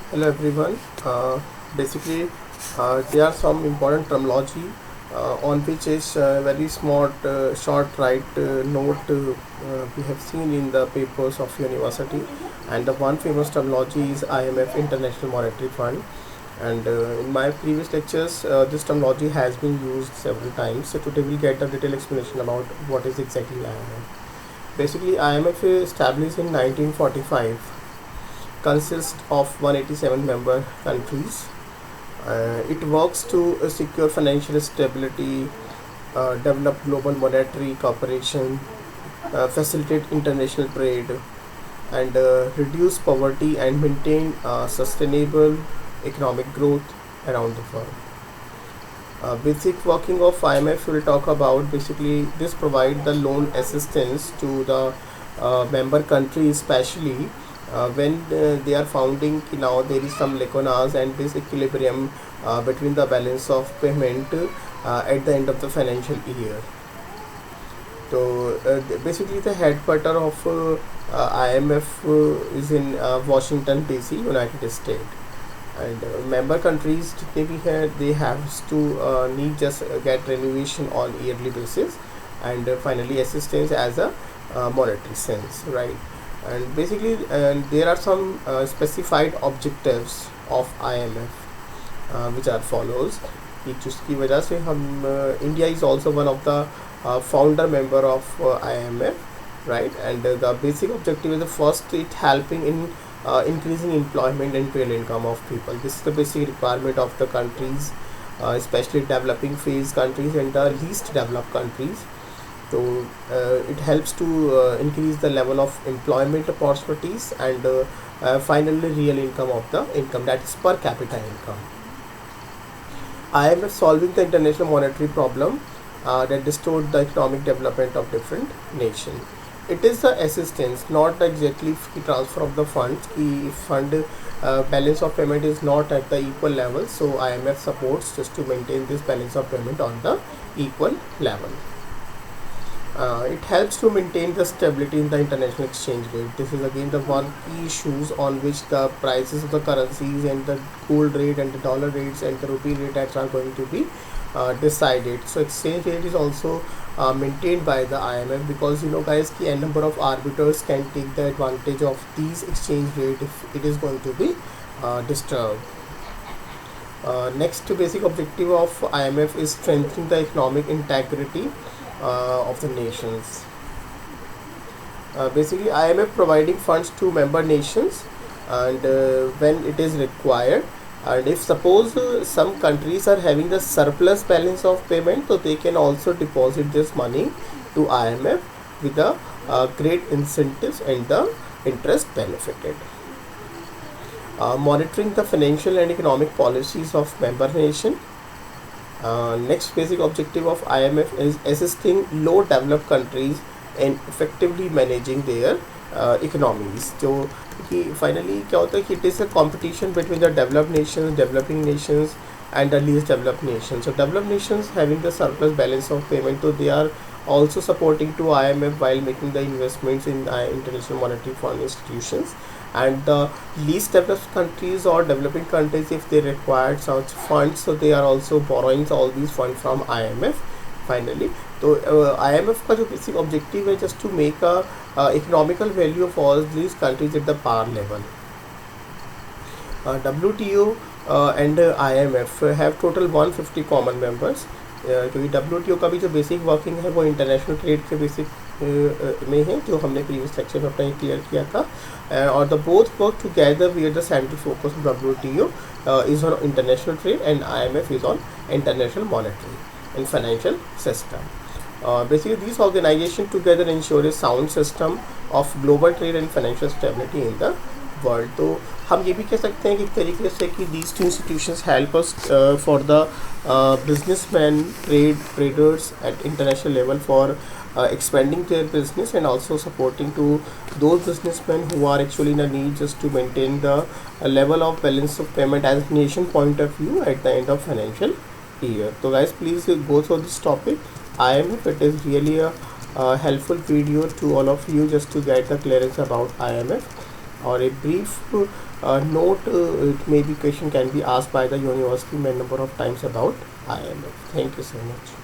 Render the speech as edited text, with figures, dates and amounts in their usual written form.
Hello everyone. Basically, there are some important terminology on which is very smart, short right note we have seen in the papers of university. And the one famous terminology is IMF, International Monetary Fund. And in my previous lectures, this terminology has been used several times. So today we'll get a detailed explanation about what is exactly IMF. Basically, IMF is established in 1945, consists of 187 member countries. It works to secure financial stability, develop global monetary cooperation, facilitate international trade, and reduce poverty and maintain sustainable economic growth around the world. Basic working of IMF will talk about. Basically, this provide the loan assistance to the member countries, especially when they are founding now there is some lacunas and this equilibrium between the balance of payment at the end of the financial year. So basically the headquarter of IMF is in Washington DC, United States. And member countries जितने भी हैं they have to need just get renovation on yearly basis, and finally assistance as a monetary sense, right? And basically there are some specified objectives of IMF which are follows, कि जिसकी वजह से हम India is also one of the founder member of IMF, right? And the basic objective is the first, it helping in increasing employment and real income of people. This is the basic requirement of the countries, especially developing phase countries and the least developed countries. So it helps to increase the level of employment opportunities and finally real income of the income, that is per capita income. IMF solving the international monetary problem that distort the economic development of different nations. It is the assistance, not exactly free transfer of the funds. The fund balance of payment is not at the equal level, so IMF supports just to maintain this balance of payment on the equal level. It helps to maintain the stability in the international exchange rate. This is again the one key issues on which the prices of the currencies and the gold rate and the dollar rates and the rupee rates are going to be decided. So exchange rate is also maintained by the IMF, because you know guys, a number of arbiters can take the advantage of these exchange rate if it is going to be disturbed. Next basic objective of IMF is strengthening the economic integrity of the nations. Basically, IMF providing funds to member nations, and when it is required, and if suppose some countries are having the surplus balance of payment, so they can also deposit this money to IMF with the great incentives and the interest benefited. Monitoring the financial and economic policies of member nation. Next basic objective of IMF is assisting low developed countries in effectively managing their economies. जो कि finally क्या होता है कि it is a competition between the developed nations, developing nations and the least developed nations. So developed nations having the surplus balance of payment, so they are also supporting to IMF while making the investments in international monetary fund institutions. And the least developed countries or developing countries, if they require such funds, so they are also borrowing all these funds from IMF finally. तो IMF का जो basic objective है just to make a economical value of all these countries at the par level. WTO and IMF have total 150 common members, क्योंकि WTO का भी जो basic working है वो इंटरनेशनल ट्रेड के बेसिक में है, जो हमने प्रीवियस लेक्चर में अपना क्लियर किया था. और the both work together wear the central focus of WTO is on international trade and IMF is on international monetary and financial system. Basically, these organizations together ensure a sound system of global trade and financial stability in the world. तो हम ये भी कह सकते हैं कि एक तरीके से कि these two institutions help us for the businessmen, traders at international level for expanding their business and also supporting to those businessmen who are actually in a need just to maintain the level of balance of payment as nation point of view at the end of financial year. So guys, please go through this topic. IMF, it is really a helpful video to all of you just to get the clearance about IMF. or a brief note. It may be question can be asked by the university many number of times about IMF. Thank you so much.